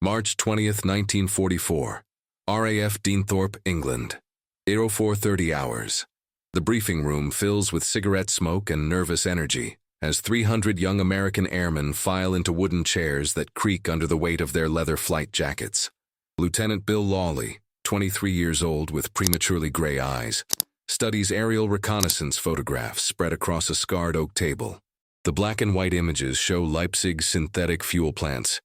March 20th, 1944. RAF Deenethorpe, England. 04:30 hours. The briefing room fills with cigarette smoke and nervous energy as 300 young American airmen file into wooden chairs that creak under the weight of their leather flight jackets. Lieutenant Bill Lawley, 23 years old with prematurely gray eyes, studies aerial reconnaissance photographs spread across a scarred oak table. The black and white images show Leipzig's synthetic fuel plants,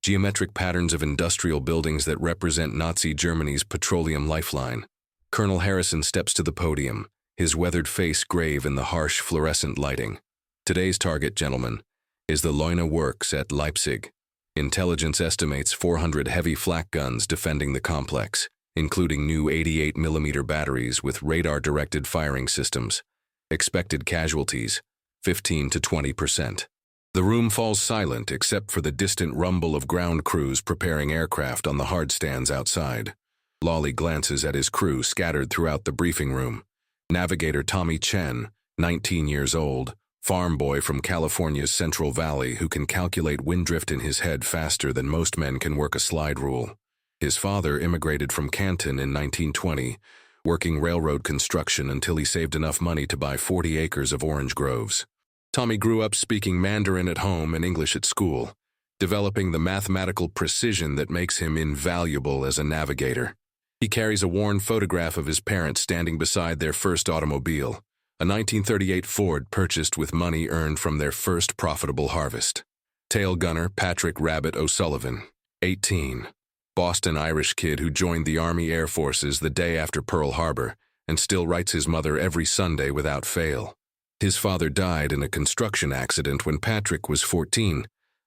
geometric patterns of industrial buildings that represent Nazi Germany's petroleum lifeline. Colonel Harrison steps to the podium, his weathered face grave in the harsh fluorescent lighting. Today's target, gentlemen, is the Leuna works at Leipzig. Intelligence estimates 400 heavy flak guns defending the complex, including new 88mm batteries with radar-directed firing systems. Expected casualties, 15 to 20%. The room falls silent except for the distant rumble of ground crews preparing aircraft on the hard stands outside. Lawley glances at his crew scattered throughout the briefing room. Navigator Tommy Chen, 19 years old, farm boy from California's Central Valley who can calculate wind drift in his head faster than most men can work a slide rule. His father immigrated from Canton in 1920, working railroad construction until he saved enough money to buy 40 acres of orange groves. Tommy grew up speaking Mandarin at home and English at school, developing the mathematical precision that makes him invaluable as a navigator. He carries a worn photograph of his parents standing beside their first automobile, a 1938 Ford purchased with money earned from their first profitable harvest. Tail gunner Patrick Rabbit O'Sullivan, 18, Boston Irish kid who joined the Army Air Forces the day after Pearl Harbor and still writes his mother every Sunday without fail. His father died in a construction accident when Patrick was 14,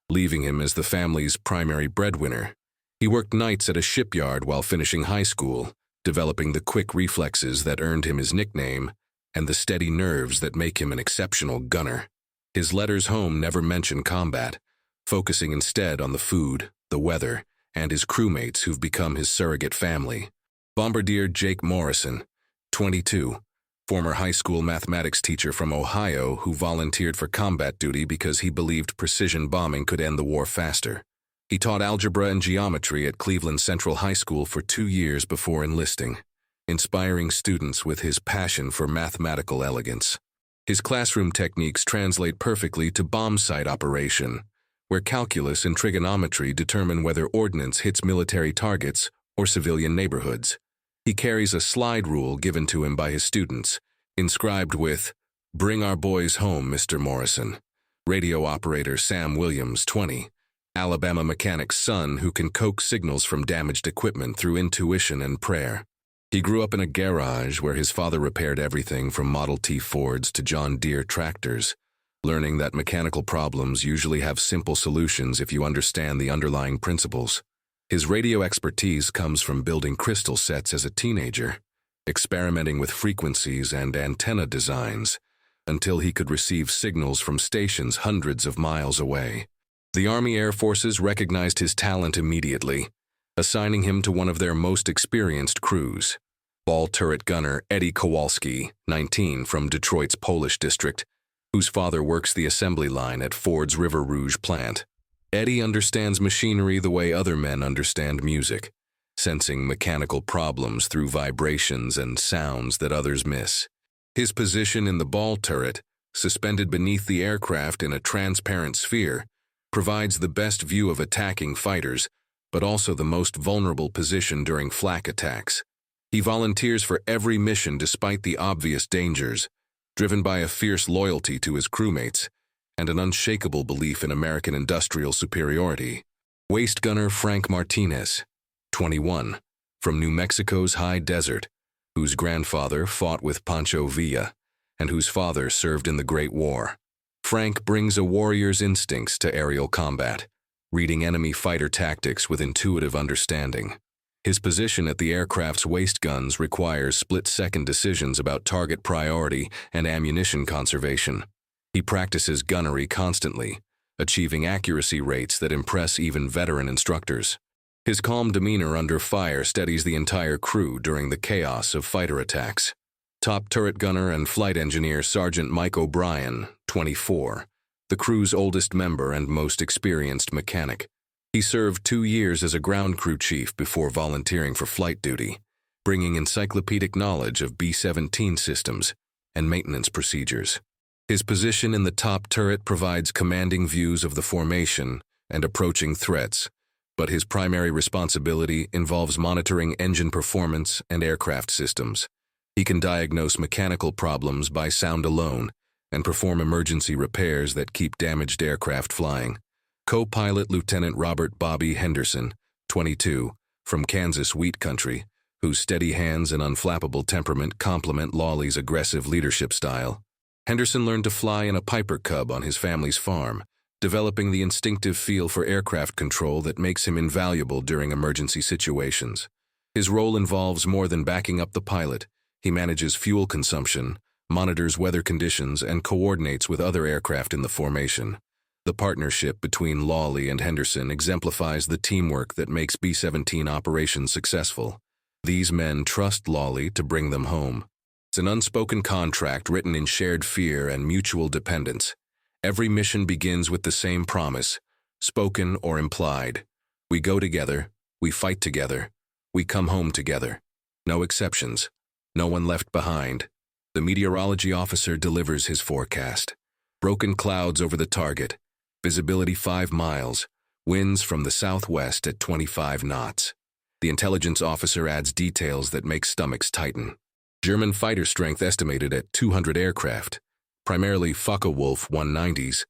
leaving him as the family's primary breadwinner. He worked nights at a shipyard while finishing high school, developing the quick reflexes that earned him his nickname and the steady nerves that make him an exceptional gunner. His letters home never mention combat, focusing instead on the food, the weather, and his crewmates who've become his surrogate family. Bombardier Jake Morrison, 22, former high school mathematics teacher from Ohio who volunteered for combat duty because he believed precision bombing could end the war faster. He taught algebra and geometry at Cleveland Central High School for 2 years before enlisting, inspiring students with his passion for mathematical elegance. His classroom techniques translate perfectly to bomb site operation, where calculus and trigonometry determine whether ordnance hits military targets or civilian neighborhoods. He carries a slide rule given to him by his students, inscribed with, "Bring our boys home, Mr. Morrison." Radio operator Sam Williams, 20, Alabama mechanic's son who can coax signals from damaged equipment through intuition and prayer. He grew up in a garage where his father repaired everything from Model T Fords to John Deere tractors, learning that mechanical problems usually have simple solutions if you understand the underlying principles. His radio expertise comes from building crystal sets as a teenager, experimenting with frequencies and antenna designs, until he could receive signals from stations hundreds of miles away. The Army Air Forces recognized his talent immediately, assigning him to one of their most experienced crews. Ball turret gunner Eddie Kowalski, 19, from Detroit's Polish district, whose father works the assembly line at Ford's River Rouge plant. Eddie understands machinery the way other men understand music, sensing mechanical problems through vibrations and sounds that others miss. His position in the ball turret, suspended beneath the aircraft in a transparent sphere, provides the best view of attacking fighters, but also the most vulnerable position during flak attacks. He volunteers for every mission despite the obvious dangers, driven by a fierce loyalty to his crewmates and an unshakable belief in American industrial superiority. Waist gunner Frank Martinez, 21, from New Mexico's high desert, whose grandfather fought with Pancho Villa and whose father served in the Great War. Frank brings a warrior's instincts to aerial combat, reading enemy fighter tactics with intuitive understanding. His position at the aircraft's waist guns requires split-second decisions about target priority and ammunition conservation. He practices gunnery constantly, achieving accuracy rates that impress even veteran instructors. His calm demeanor under fire steadies the entire crew during the chaos of fighter attacks. Top turret gunner and flight engineer Sergeant Mike O'Brien, 24, the crew's oldest member and most experienced mechanic. He served 2 years as a ground crew chief before volunteering for flight duty, bringing encyclopedic knowledge of B-17 systems and maintenance procedures. His position in the top turret provides commanding views of the formation and approaching threats, but his primary responsibility involves monitoring engine performance and aircraft systems. He can diagnose mechanical problems by sound alone and perform emergency repairs that keep damaged aircraft flying. Co-pilot Lieutenant Robert Bobby Henderson, 22, from Kansas wheat country, whose steady hands and unflappable temperament complement Lawley's aggressive leadership style. Henderson learned to fly in a Piper Cub on his family's farm, developing the instinctive feel for aircraft control that makes him invaluable during emergency situations. His role involves more than backing up the pilot. He manages fuel consumption, monitors weather conditions, and coordinates with other aircraft in the formation. The partnership between Lawley and Henderson exemplifies the teamwork that makes B-17 operations successful. These men trust Lawley to bring them home. It's an unspoken contract written in shared fear and mutual dependence. Every mission begins with the same promise, spoken or implied. We go together, we fight together, we come home together. No exceptions, no one left behind. The meteorology officer delivers his forecast. Broken clouds over the target, visibility 5 miles, winds from the southwest at 25 knots. The intelligence officer adds details that make stomachs tighten. German fighter strength estimated at 200 aircraft, primarily Focke-Wulf 190s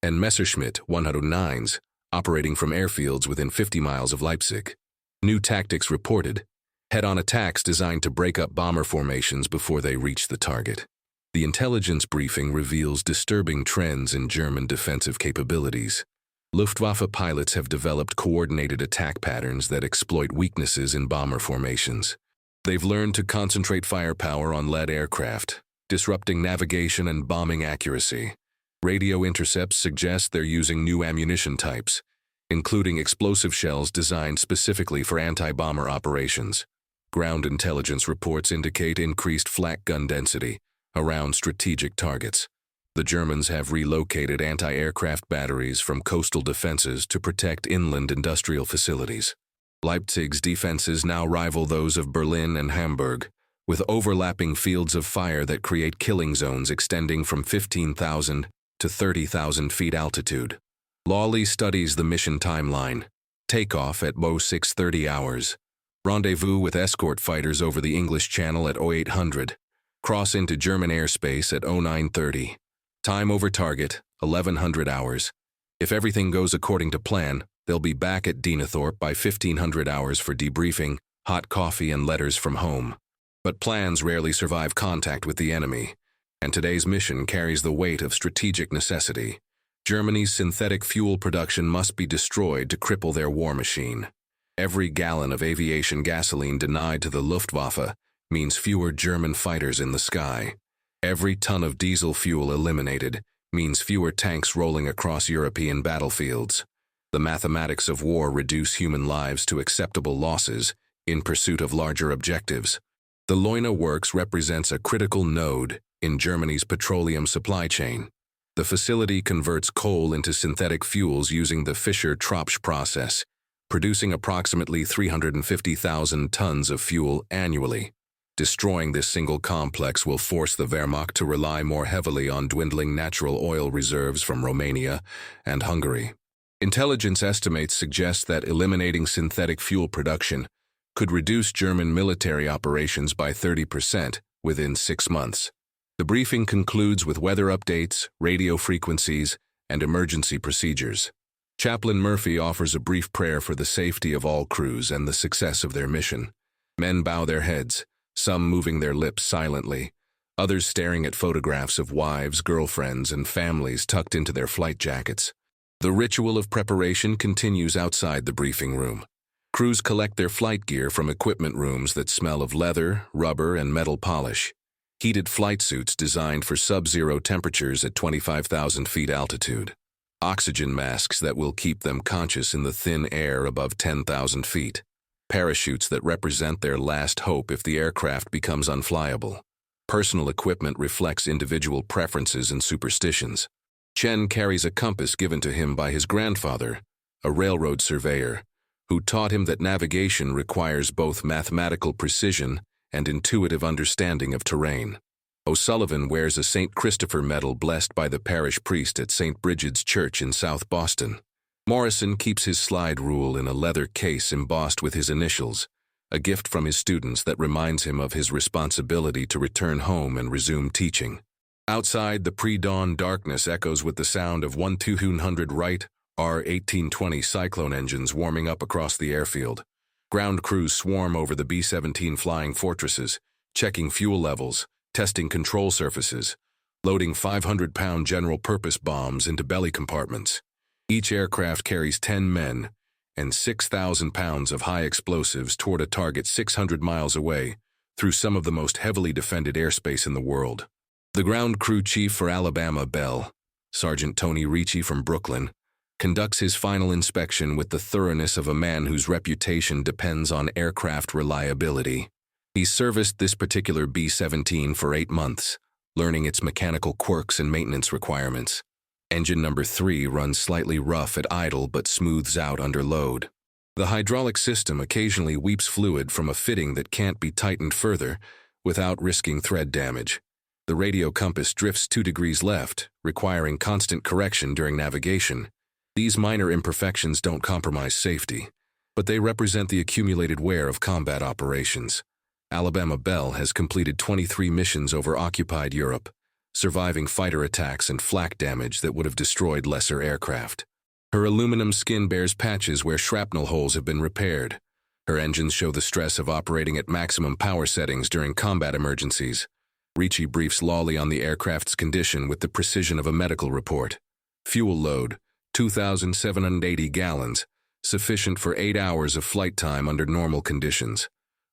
and Messerschmitt 109s, operating from airfields within 50 miles of Leipzig. New tactics reported: head-on attacks designed to break up bomber formations before they reach the target. The intelligence briefing reveals disturbing trends in German defensive capabilities. Luftwaffe pilots have developed coordinated attack patterns that exploit weaknesses in bomber formations. They've learned to concentrate firepower on lead aircraft, disrupting navigation and bombing accuracy. Radio intercepts suggest they're using new ammunition types, including explosive shells designed specifically for anti-bomber operations. Ground intelligence reports indicate increased flak gun density around strategic targets. The Germans have relocated anti-aircraft batteries from coastal defenses to protect inland industrial facilities. Leipzig's defenses now rival those of Berlin and Hamburg, with overlapping fields of fire that create killing zones extending from 15,000 to 30,000 feet altitude. Lawley studies the mission timeline. Takeoff at 0630 hours. Rendezvous with escort fighters over the English Channel at 0800. Cross into German airspace at 0930. Time over target, 1100 hours. If everything goes according to plan, they'll be back at Deenethorpe by 1500 hours for debriefing, hot coffee, and letters from home. But plans rarely survive contact with the enemy, and today's mission carries the weight of strategic necessity. Germany's synthetic fuel production must be destroyed to cripple their war machine. Every gallon of aviation gasoline denied to the Luftwaffe means fewer German fighters in the sky. Every ton of diesel fuel eliminated means fewer tanks rolling across European battlefields. The mathematics of war reduce human lives to acceptable losses in pursuit of larger objectives. The Leuna Works represents a critical node in Germany's petroleum supply chain. The facility converts coal into synthetic fuels using the Fischer-Tropsch process, producing approximately 350,000 tons of fuel annually. Destroying this single complex will force the Wehrmacht to rely more heavily on dwindling natural oil reserves from Romania and Hungary. Intelligence estimates suggest that eliminating synthetic fuel production could reduce German military operations by 30% within 6 months. The briefing concludes with weather updates, radio frequencies, and emergency procedures. Chaplain Murphy offers a brief prayer for the safety of all crews and the success of their mission. Men bow their heads, some moving their lips silently, others staring at photographs of wives, girlfriends, and families tucked into their flight jackets. The ritual of preparation continues outside the briefing room. Crews collect their flight gear from equipment rooms that smell of leather, rubber, and metal polish. Heated flight suits designed for sub-zero temperatures at 25,000 feet altitude. Oxygen masks that will keep them conscious in the thin air above 10,000 feet. Parachutes that represent their last hope if the aircraft becomes unflyable. Personal equipment reflects individual preferences and superstitions. Chen carries a compass given to him by his grandfather, a railroad surveyor, who taught him that navigation requires both mathematical precision and intuitive understanding of terrain. O'Sullivan wears a St. Christopher medal blessed by the parish priest at St. Brigid's Church in South Boston. Morrison keeps his slide rule in a leather case embossed with his initials, a gift from his students that reminds him of his responsibility to return home and resume teaching. Outside, the pre-dawn darkness echoes with the sound of 1200 Wright R-1820 Cyclone engines warming up across the airfield. Ground crews swarm over the B-17 flying fortresses, checking fuel levels, testing control surfaces, loading 500-pound general-purpose bombs into belly compartments. Each aircraft carries 10 men and 6,000 pounds of high explosives toward a target 600 miles away through some of the most heavily defended airspace in the world. The ground crew chief for Alabama Bell, Sergeant Tony Ricci from Brooklyn, conducts his final inspection with the thoroughness of a man whose reputation depends on aircraft reliability. He serviced this particular B-17 for 8 months, learning its mechanical quirks and maintenance requirements. Engine number 3 runs slightly rough at idle but smooths out under load. The hydraulic system occasionally weeps fluid from a fitting that can't be tightened further without risking thread damage. The radio compass drifts 2 degrees left, requiring constant correction during navigation. These minor imperfections don't compromise safety, but they represent the accumulated wear of combat operations. Alabama Bell has completed 23 missions over occupied Europe, surviving fighter attacks and flak damage that would have destroyed lesser aircraft. Her aluminum skin bears patches where shrapnel holes have been repaired. Her engines show the stress of operating at maximum power settings during combat emergencies. Ricci briefs Lawley on the aircraft's condition with the precision of a medical report. Fuel load, 2,780 gallons, sufficient for 8 hours of flight time under normal conditions.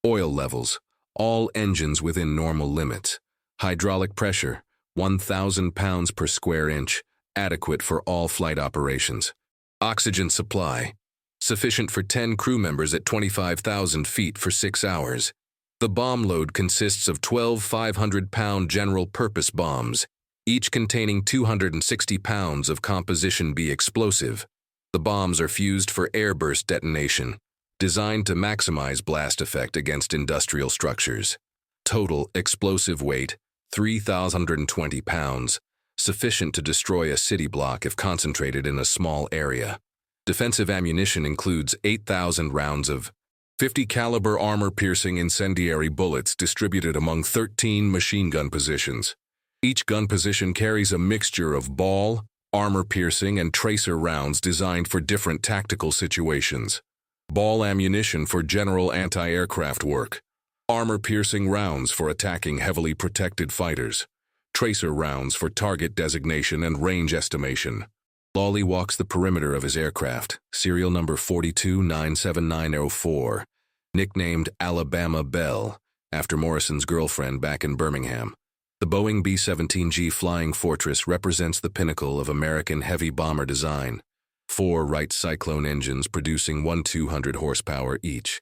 Oil levels, all engines within normal limits. Hydraulic pressure, 1,000 pounds per square inch, adequate for all flight operations. Oxygen supply, sufficient for 10 crew members at 25,000 feet for 6 hours. The bomb load consists of 12 500-pound general-purpose bombs, each containing 260 pounds of Composition B explosive. The bombs are fused for airburst detonation, designed to maximize blast effect against industrial structures. Total explosive weight, 3,020 pounds, sufficient to destroy a city block if concentrated in a small area. Defensive ammunition includes 8,000 rounds of 50 caliber armor-piercing incendiary bullets distributed among 13 machine gun positions. Each gun position carries a mixture of ball, armor-piercing, and tracer rounds designed for different tactical situations. Ball ammunition for general anti-aircraft work. Armor-piercing rounds for attacking heavily protected fighters. Tracer rounds for target designation and range estimation. Lawley walks the perimeter of his aircraft, serial number 4297904, nicknamed Alabama Bell, after Morrison's girlfriend back in Birmingham. The Boeing B-17G Flying Fortress represents the pinnacle of American heavy bomber design. 4 Wright Cyclone engines producing 1,200 horsepower each.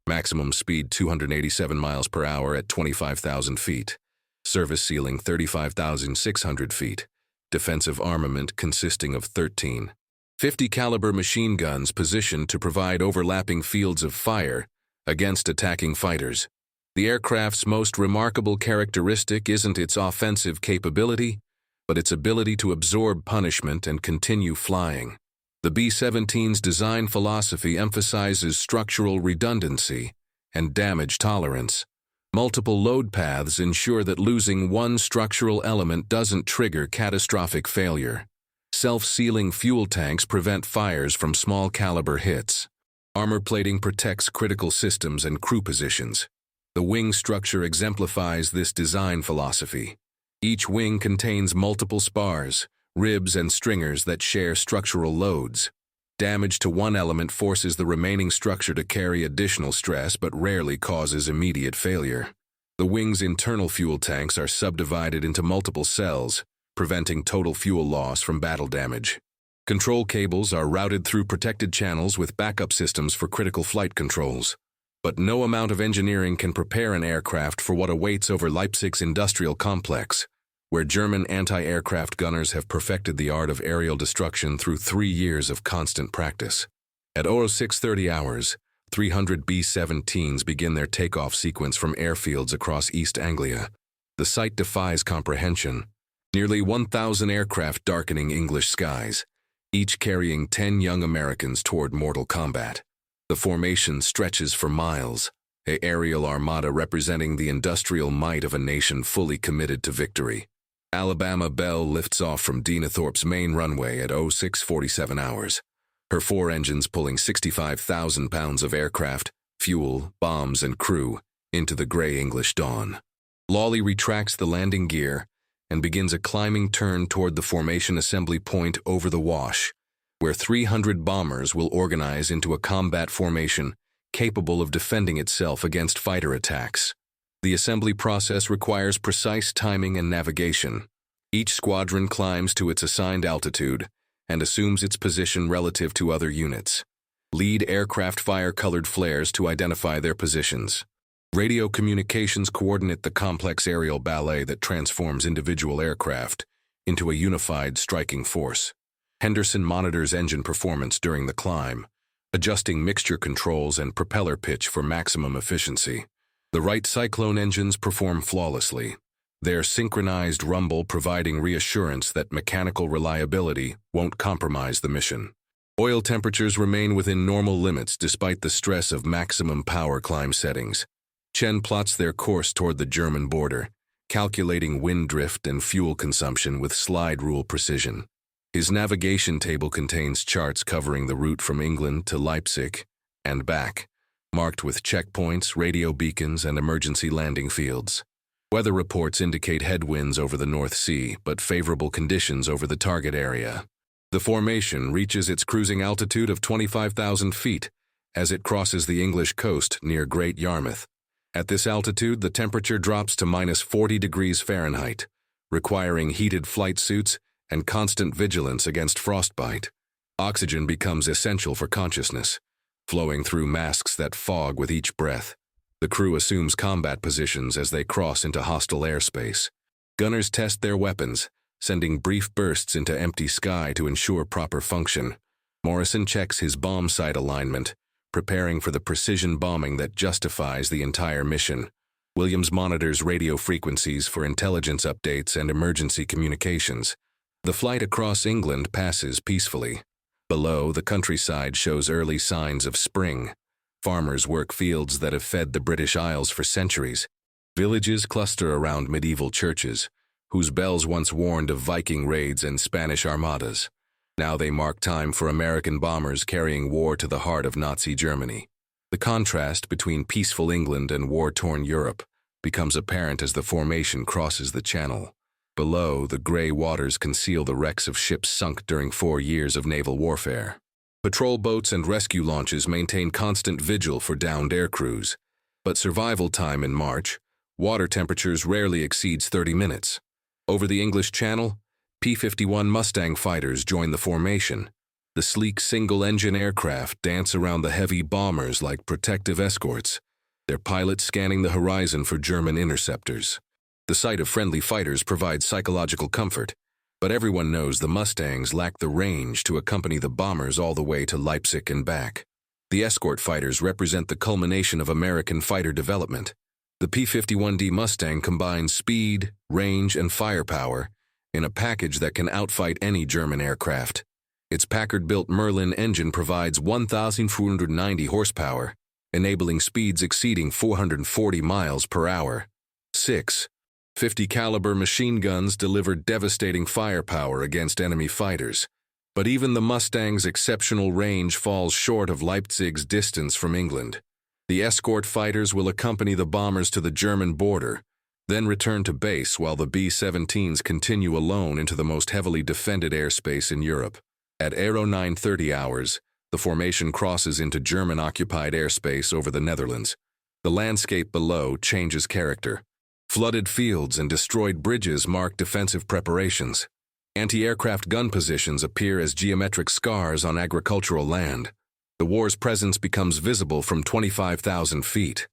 Maximum speed 287 miles per hour at 25,000 feet. Service ceiling 35,600 feet. Defensive armament consisting of 13 50 caliber machine guns positioned to provide overlapping fields of fire against attacking fighters. The aircraft's most remarkable characteristic isn't its offensive capability, but its ability to absorb punishment and continue flying. The B-17's design philosophy emphasizes structural redundancy and damage tolerance. Multiple load paths ensure that losing one structural element doesn't trigger catastrophic failure. Self-sealing fuel tanks prevent fires from small-caliber hits. Armor plating protects critical systems and crew positions. The wing structure exemplifies this design philosophy. Each wing contains multiple spars, ribs, and stringers that share structural loads. Damage to one element forces the remaining structure to carry additional stress but rarely causes immediate failure. The wing's internal fuel tanks are subdivided into multiple cells, preventing total fuel loss from battle damage. Control cables are routed through protected channels with backup systems for critical flight controls. But no amount of engineering can prepare an aircraft for what awaits over Leipzig's industrial complex, where German anti-aircraft gunners have perfected the art of aerial destruction through 3 years of constant practice. At 0630 hours, 300 B-17s begin their takeoff sequence from airfields across East Anglia. The sight defies comprehension. Nearly 1,000 aircraft darkening English skies, each carrying 10 young Americans toward mortal combat. The formation stretches for miles, an aerial armada representing the industrial might of a nation fully committed to victory. Alabama Belle lifts off from Deenethorpe's main runway at 0647 hours. Her 4 engines pulling 65,000 pounds of aircraft, fuel, bombs, and crew into the gray English dawn. Lawley retracts the landing gear and begins a climbing turn toward the formation assembly point over the Wash, where 300 bombers will organize into a combat formation capable of defending itself against fighter attacks. The assembly process requires precise timing and navigation. Each squadron climbs to its assigned altitude and assumes its position relative to other units. Lead aircraft fire colored flares to identify their positions. Radio communications coordinate the complex aerial ballet that transforms individual aircraft into a unified striking force. Henderson monitors engine performance during the climb, adjusting mixture controls and propeller pitch for maximum efficiency. The Wright Cyclone engines perform flawlessly, their synchronized rumble providing reassurance that mechanical reliability won't compromise the mission. Oil temperatures remain within normal limits despite the stress of maximum power climb settings. Chen plots their course toward the German border, calculating wind drift and fuel consumption with slide rule precision. His navigation table contains charts covering the route from England to Leipzig and back, marked with checkpoints, radio beacons, and emergency landing fields. Weather reports indicate headwinds over the North Sea, but favorable conditions over the target area. The formation reaches its cruising altitude of 25,000 feet as it crosses the English coast near Great Yarmouth. At this altitude, the temperature drops to -40 degrees Fahrenheit, requiring heated flight suits and constant vigilance against frostbite. Oxygen becomes essential for consciousness, flowing through masks that fog with each breath. The crew assumes combat positions as they cross into hostile airspace. Gunners test their weapons, sending brief bursts into empty sky to ensure proper function. Morrison checks his bomb sight alignment, preparing for the precision bombing that justifies the entire mission. Williams monitors radio frequencies for intelligence updates and emergency communications. The flight across England passes peacefully. Below, the countryside shows early signs of spring. Farmers work fields that have fed the British Isles for centuries. Villages cluster around medieval churches, whose bells once warned of Viking raids and Spanish armadas. Now they mark time for American bombers carrying war to the heart of Nazi Germany. The contrast between peaceful England and war-torn Europe becomes apparent as the formation crosses the Channel. Below, the gray waters conceal the wrecks of ships sunk during 4 years of naval warfare. Patrol boats and rescue launches maintain constant vigil for downed air crews, but survival time in March, water temperatures rarely exceeds 30 minutes. Over the English Channel, P-51 Mustang fighters join the formation. The sleek single-engine aircraft dance around the heavy bombers like protective escorts, their pilots scanning the horizon for German interceptors. The sight of friendly fighters provides psychological comfort, but everyone knows the Mustangs lack the range to accompany the bombers all the way to Leipzig and back. The escort fighters represent the culmination of American fighter development. The P-51D Mustang combines speed, range, and firepower in a package that can outfight any German aircraft. Its Packard-built Merlin engine provides 1,490 horsepower, enabling speeds exceeding 440 miles per hour. 6. 50 caliber machine guns deliver devastating firepower against enemy fighters, but even the Mustang's exceptional range falls short of Leipzig's distance from England. The escort fighters will accompany the bombers to the German border, then return to base while the B-17s continue alone into the most heavily defended airspace in Europe. At 0930 hours, the formation crosses into German-occupied airspace over the Netherlands. The landscape below changes character. Flooded fields and destroyed bridges mark defensive preparations. Anti-aircraft gun positions appear as geometric scars on agricultural land. The war's presence becomes visible from 25,000 feet.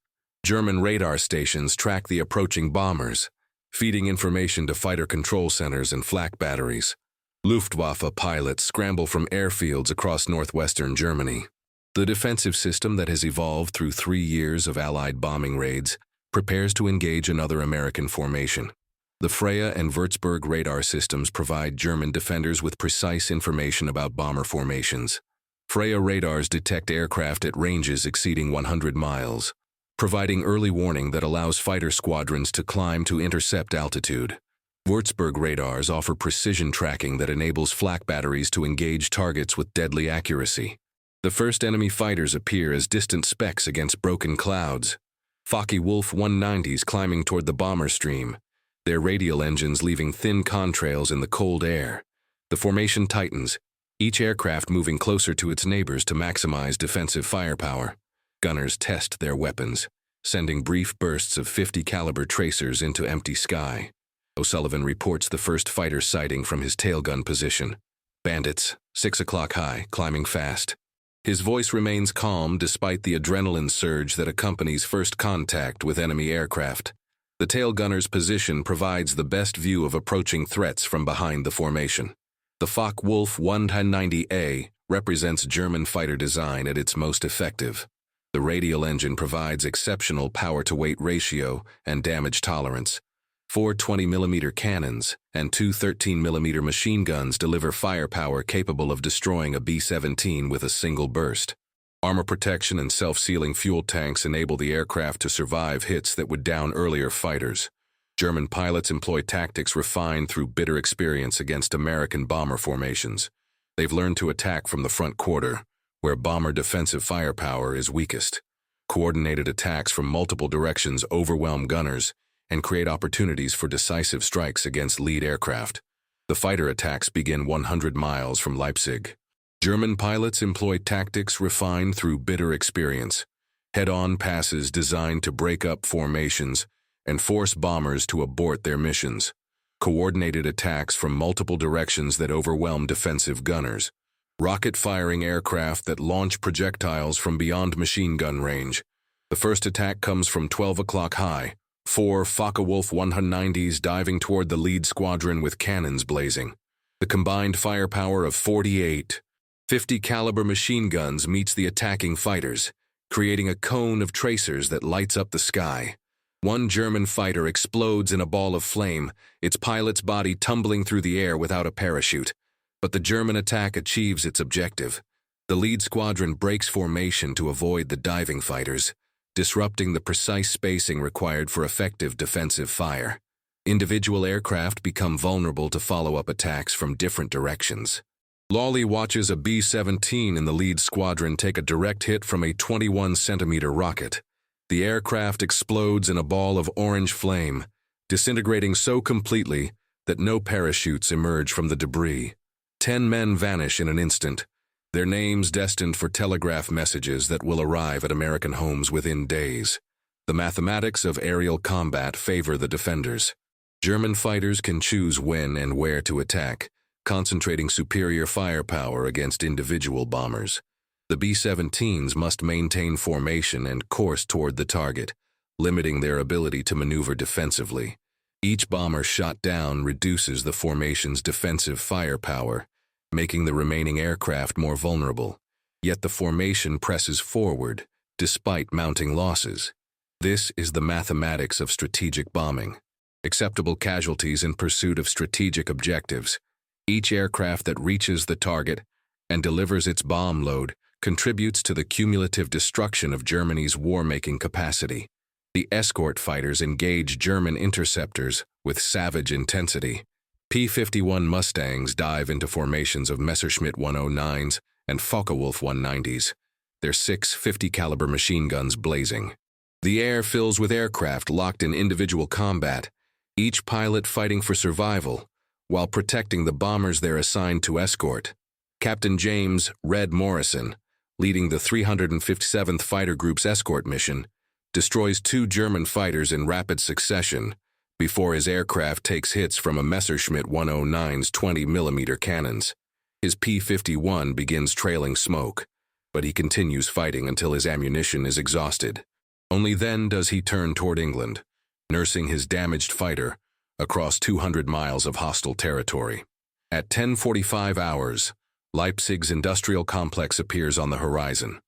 German radar stations track the approaching bombers, feeding information to fighter control centers and flak batteries. Luftwaffe pilots scramble from airfields across northwestern Germany. The defensive system that has evolved through 3 years of Allied bombing raids prepares to engage another American formation. The Freya and Würzburg radar systems provide German defenders with precise information about bomber formations. Freya radars detect aircraft at ranges exceeding 100 miles, providing early warning that allows fighter squadrons to climb to intercept altitude. Würzburg radars offer precision tracking that enables flak batteries to engage targets with deadly accuracy. The first enemy fighters appear as distant specks against broken clouds. Focke-Wulf 190s climbing toward the bomber stream, their radial engines leaving thin contrails in the cold air. The formation tightens, each aircraft moving closer to its neighbors to maximize defensive firepower. Gunners test their weapons, sending brief bursts of .50 caliber tracers into empty sky. O'Sullivan reports the first fighter sighting from his tailgun position. Bandits, 6 o'clock high, climbing fast. His voice remains calm despite the adrenaline surge that accompanies first contact with enemy aircraft. The tail gunner's position provides the best view of approaching threats from behind the formation. The Focke-Wulf 190A represents German fighter design at its most effective. The radial engine provides exceptional power-to-weight ratio and damage tolerance. 4 20mm cannons and 2 13mm machine guns deliver firepower capable of destroying a B-17 with a single burst. Armor protection and self-sealing fuel tanks enable the aircraft to survive hits that would down earlier fighters. German pilots employ tactics refined through bitter experience against American bomber formations. They've learned to attack from the front quarter, where bomber defensive firepower is weakest. Coordinated attacks from multiple directions overwhelm gunners and create opportunities for decisive strikes against lead aircraft. The fighter attacks begin 100 miles from Leipzig. German pilots employ tactics refined through bitter experience, head-on passes designed to break up formations and force bombers to abort their missions, coordinated attacks from multiple directions that overwhelm defensive gunners, rocket-firing aircraft that launch projectiles from beyond machine gun range. The first attack comes from 12 o'clock high, 4 Focke-Wulf 190s diving toward the lead squadron with cannons blazing. The combined firepower of 48 .50 caliber machine guns meets the attacking fighters, creating a cone of tracers that lights up the sky. One German fighter explodes in a ball of flame, its pilot's body tumbling through the air without a parachute. But the German attack achieves its objective. The lead squadron breaks formation to avoid the diving fighters, disrupting the precise spacing required for effective defensive fire. Individual aircraft become vulnerable to follow-up attacks from different directions. Lawley watches a B-17 in the lead squadron take a direct hit from a 21-centimeter rocket. The aircraft explodes in a ball of orange flame, disintegrating so completely that no parachutes emerge from the debris. 10 men vanish in an instant, their names destined for telegraph messages that will arrive at American homes within days. The mathematics of aerial combat favor the defenders. German fighters can choose when and where to attack, concentrating superior firepower against individual bombers. The B-17s must maintain formation and course toward the target, limiting their ability to maneuver defensively. Each bomber shot down reduces the formation's defensive firepower, making the remaining aircraft more vulnerable. Yet the formation presses forward, despite mounting losses. This is the mathematics of strategic bombing. Acceptable casualties in pursuit of strategic objectives. Each aircraft that reaches the target and delivers its bomb load contributes to the cumulative destruction of Germany's war-making capacity. The escort fighters engage German interceptors with savage intensity. P-51 Mustangs dive into formations of Messerschmitt 109s and Focke-Wulf 190s, their 6 50 caliber machine guns blazing. The air fills with aircraft locked in individual combat, each pilot fighting for survival, while protecting the bombers they're assigned to escort. Captain James "Red" Morrison, leading the 357th Fighter Group's escort mission, destroys 2 German fighters in rapid succession before his aircraft takes hits from a Messerschmitt 109's 20mm cannons. His P-51 begins trailing smoke, but he continues fighting until his ammunition is exhausted. Only then does he turn toward England, nursing his damaged fighter across 200 miles of hostile territory. At 10:45 hours, Leipzig's industrial complex appears on the horizon.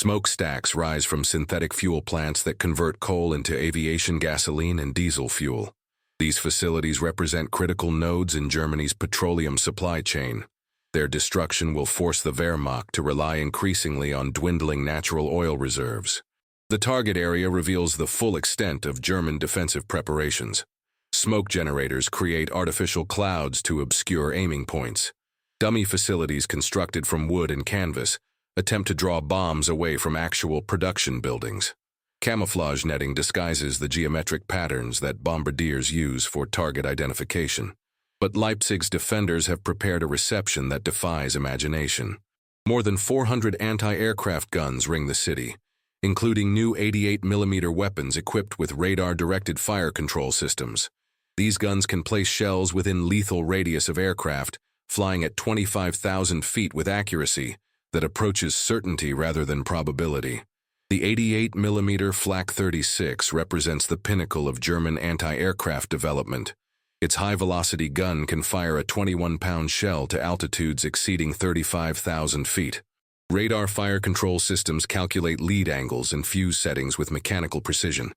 Smokestacks rise from synthetic fuel plants that convert coal into aviation gasoline and diesel fuel. These facilities represent critical nodes in Germany's petroleum supply chain. Their destruction will force the Wehrmacht to rely increasingly on dwindling natural oil reserves. The target area reveals the full extent of German defensive preparations. Smoke generators create artificial clouds to obscure aiming points. Dummy facilities constructed from wood and canvas attempt to draw bombs away from actual production buildings. Camouflage netting disguises the geometric patterns that bombardiers use for target identification. But Leipzig's defenders have prepared a reception that defies imagination. More than 400 anti-aircraft guns ring the city, including new 88mm weapons equipped with radar-directed fire control systems. These guns can place shells within lethal radius of aircraft, flying at 25,000 feet with accuracy that approaches certainty rather than probability. The 88mm Flak 36 represents the pinnacle of German anti-aircraft development. Its high-velocity gun can fire a 21-pound shell to altitudes exceeding 35,000 feet. Radar fire control systems calculate lead angles and fuse settings with mechanical precision.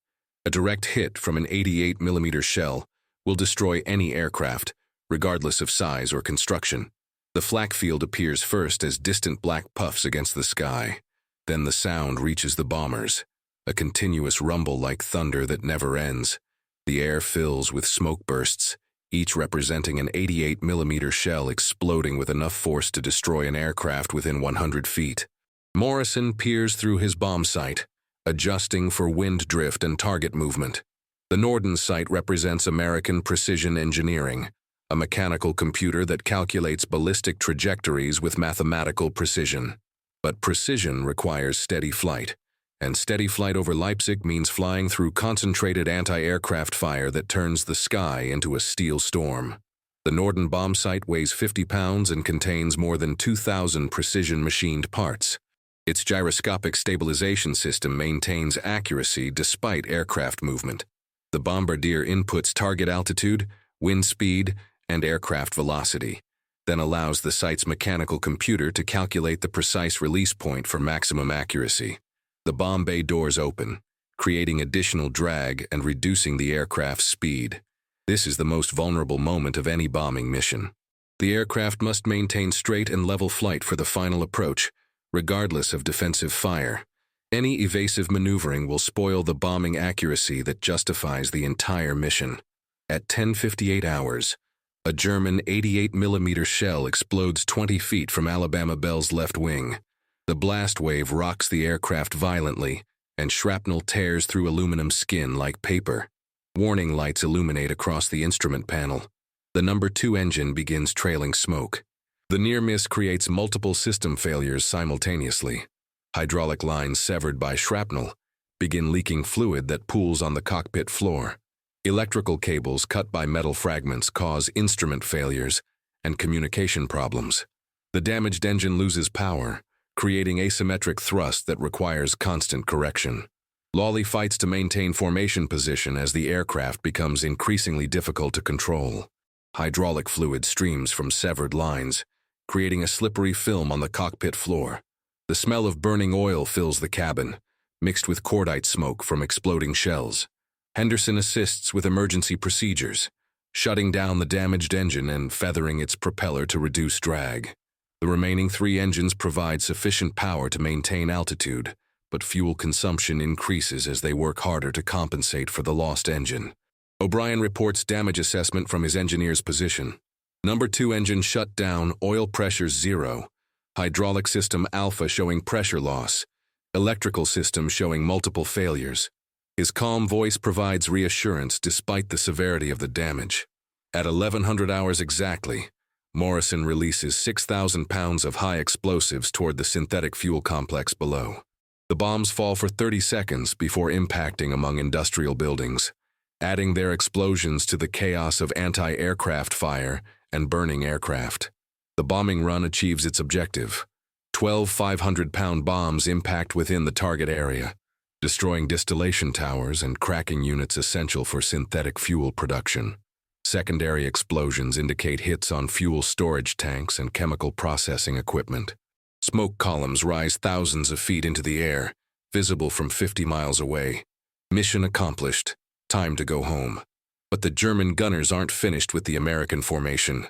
A direct hit from an 88mm shell will destroy any aircraft, regardless of size or construction. The flak field appears first as distant black puffs against the sky. Then the sound reaches the bombers, a continuous rumble like thunder that never ends. The air fills with smoke bursts, each representing an 88mm shell exploding with enough force to destroy an aircraft within 100 feet. Morrison peers through his bomb sight, adjusting for wind drift and target movement. The Norden sight represents American precision engineering, a mechanical computer that calculates ballistic trajectories with mathematical precision. But precision requires steady flight. And steady flight over Leipzig means flying through concentrated anti-aircraft fire that turns the sky into a steel storm. The Norden bomb site weighs 50 pounds and contains more than 2,000 precision-machined parts. Its gyroscopic stabilization system maintains accuracy despite aircraft movement. The bombardier inputs target altitude, wind speed, and aircraft velocity, then allows the site's mechanical computer to calculate the precise release point for maximum accuracy. The bomb bay doors open, creating additional drag and reducing the aircraft's speed. This is the most vulnerable moment of any bombing mission. The aircraft must maintain straight and level flight for the final approach, regardless of defensive fire. Any evasive maneuvering will spoil the bombing accuracy that justifies the entire mission. At 10:58 hours, a German 88mm shell explodes 20 feet from Alabama Bell's left wing. The blast wave rocks the aircraft violently, and shrapnel tears through aluminum skin like paper. Warning lights illuminate across the instrument panel. The No. 2 engine begins trailing smoke. The near miss creates multiple system failures simultaneously. Hydraulic lines severed by shrapnel begin leaking fluid that pools on the cockpit floor. Electrical cables cut by metal fragments cause instrument failures and communication problems. The damaged engine loses power, creating asymmetric thrust that requires constant correction. Lawley fights to maintain formation position as the aircraft becomes increasingly difficult to control. Hydraulic fluid streams from severed lines, creating a slippery film on the cockpit floor. The smell of burning oil fills the cabin, mixed with cordite smoke from exploding shells. Henderson assists with emergency procedures, shutting down the damaged engine and feathering its propeller to reduce drag. The remaining 3 engines provide sufficient power to maintain altitude, but fuel consumption increases as they work harder to compensate for the lost engine. O'Brien reports damage assessment from his engineer's position. No. 2 engine shut down, oil pressure 0. Hydraulic system alpha showing pressure loss. Electrical system showing multiple failures. His calm voice provides reassurance despite the severity of the damage. At 1100 hours exactly, Morrison releases 6,000 pounds of high explosives toward the synthetic fuel complex below. The bombs fall for 30 seconds before impacting among industrial buildings, adding their explosions to the chaos of anti-aircraft fire and burning aircraft. The bombing run achieves its objective. 12 500-pound bombs impact within the target area, destroying distillation towers and cracking units essential for synthetic fuel production. Secondary explosions indicate hits on fuel storage tanks and chemical processing equipment. Smoke columns rise thousands of feet into the air, visible from 50 miles away. Mission accomplished. Time to go home. But the German gunners aren't finished with the American formation.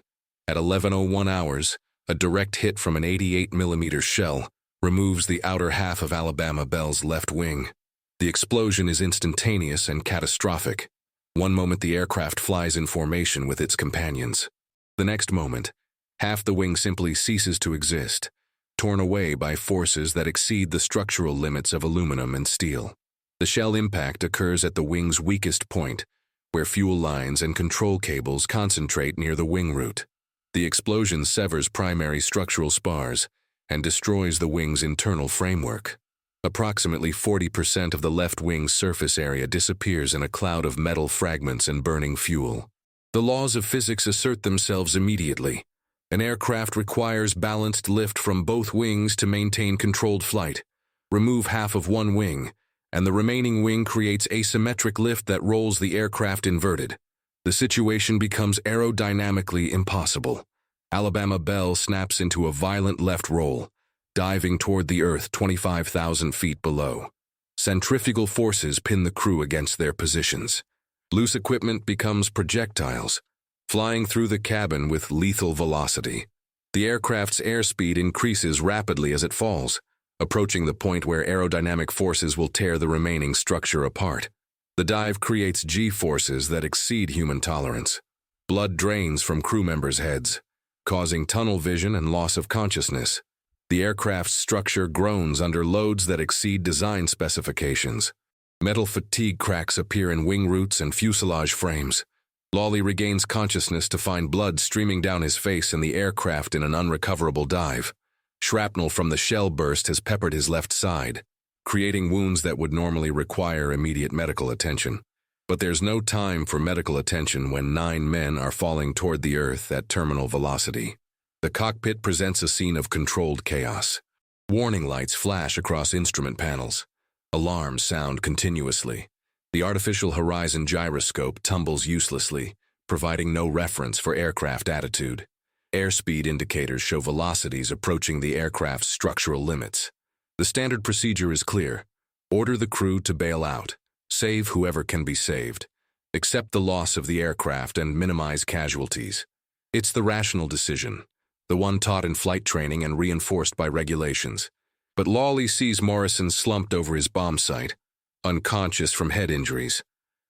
At 11:01 hours, a direct hit from an 88mm shell removes the outer half of Alabama Bell's left wing. The explosion is instantaneous and catastrophic. One moment the aircraft flies in formation with its companions. The next moment, half the wing simply ceases to exist, torn away by forces that exceed the structural limits of aluminum and steel. The shell impact occurs at the wing's weakest point, where fuel lines and control cables concentrate near the wing root. The explosion severs primary structural spars and destroys the wing's internal framework. Approximately 40% of the left wing's surface area disappears in a cloud of metal fragments and burning fuel. The laws of physics assert themselves immediately. An aircraft requires balanced lift from both wings to maintain controlled flight. Remove half of one wing, and the remaining wing creates asymmetric lift that rolls the aircraft inverted. The situation becomes aerodynamically impossible. Alabama Bell snaps into a violent left roll, diving toward the earth 25,000 feet below. Centrifugal forces pin the crew against their positions. Loose equipment becomes projectiles, flying through the cabin with lethal velocity. The aircraft's airspeed increases rapidly as it falls, approaching the point where aerodynamic forces will tear the remaining structure apart. The dive creates G-forces that exceed human tolerance. Blood drains from crew members' heads, causing tunnel vision and loss of consciousness. The aircraft's structure groans under loads that exceed design specifications. Metal fatigue cracks appear in wing roots and fuselage frames. Lawley regains consciousness to find blood streaming down his face and the aircraft in an unrecoverable dive. Shrapnel from the shell burst has peppered his left side, creating wounds that would normally require immediate medical attention. But there's no time for medical attention when 9 men are falling toward the earth at terminal velocity. The cockpit presents a scene of controlled chaos. Warning lights flash across instrument panels. Alarms sound continuously. The artificial horizon gyroscope tumbles uselessly, providing no reference for aircraft attitude. Airspeed indicators show velocities approaching the aircraft's structural limits. The standard procedure is clear. Order the crew to bail out. Save whoever can be saved. Accept the loss of the aircraft and minimize casualties. It's the rational decision, the one taught in flight training and reinforced by regulations. But Lawley sees Morrison slumped over his bomb site, unconscious from head injuries.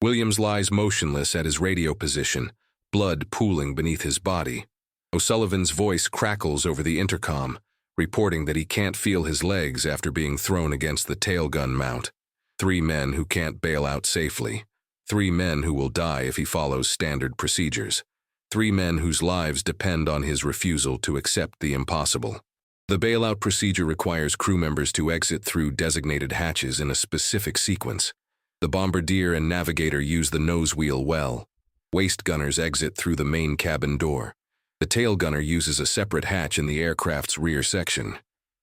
Williams lies motionless at his radio position, blood pooling beneath his body. O'Sullivan's voice crackles over the intercom, reporting that he can't feel his legs after being thrown against the tailgun mount. 3 men who can't bail out safely. 3 men who will die if he follows standard procedures. 3 men whose lives depend on his refusal to accept the impossible. The bailout procedure requires crew members to exit through designated hatches in a specific sequence. The bombardier and navigator use the nose wheel well. Waist gunners exit through the main cabin door. The tail gunner uses a separate hatch in the aircraft's rear section.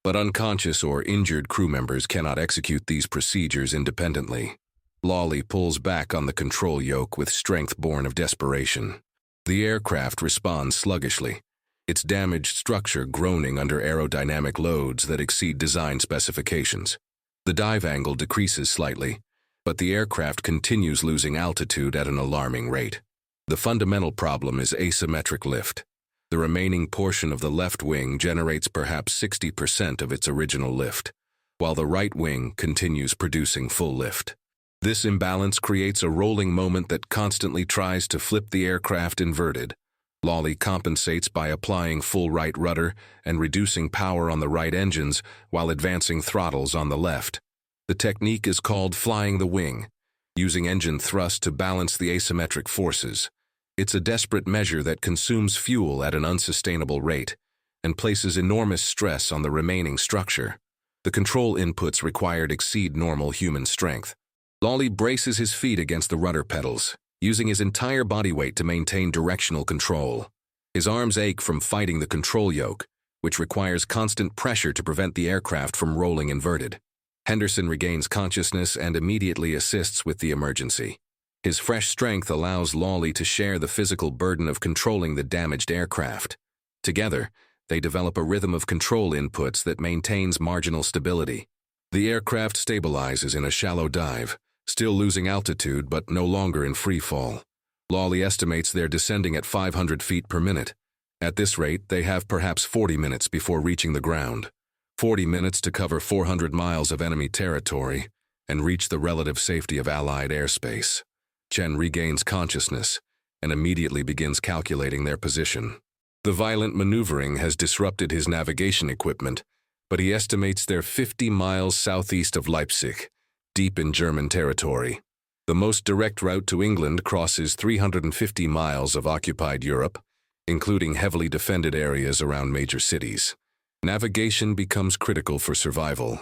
But unconscious or injured crew members cannot execute these procedures independently. Lawley pulls back on the control yoke with strength born of desperation. The aircraft responds sluggishly, its damaged structure groaning under aerodynamic loads that exceed design specifications. The dive angle decreases slightly, but the aircraft continues losing altitude at an alarming rate. The fundamental problem is asymmetric lift. The remaining portion of the left wing generates perhaps 60% of its original lift, while the right wing continues producing full lift. This imbalance creates a rolling moment that constantly tries to flip the aircraft inverted. Lawley compensates by applying full right rudder and reducing power on the right engines while advancing throttles on the left. The technique is called flying the wing, using engine thrust to balance the asymmetric forces. It's a desperate measure that consumes fuel at an unsustainable rate and places enormous stress on the remaining structure. The control inputs required exceed normal human strength. Lawley braces his feet against the rudder pedals, using his entire body weight to maintain directional control. His arms ache from fighting the control yoke, which requires constant pressure to prevent the aircraft from rolling inverted. Henderson regains consciousness and immediately assists with the emergency. His fresh strength allows Lawley to share the physical burden of controlling the damaged aircraft. Together, they develop a rhythm of control inputs that maintains marginal stability. The aircraft stabilizes in a shallow dive, still losing altitude but no longer in free fall. Lawley estimates they're descending at 500 feet per minute. At this rate, they have perhaps 40 minutes before reaching the ground. 40 minutes to cover 400 miles of enemy territory and reach the relative safety of Allied airspace. Chen regains consciousness and immediately begins calculating their position. The violent maneuvering has disrupted his navigation equipment, but he estimates they're 50 miles southeast of Leipzig, deep in German territory. The most direct route to England crosses 350 miles of occupied Europe, including heavily defended areas around major cities. Navigation becomes critical for survival.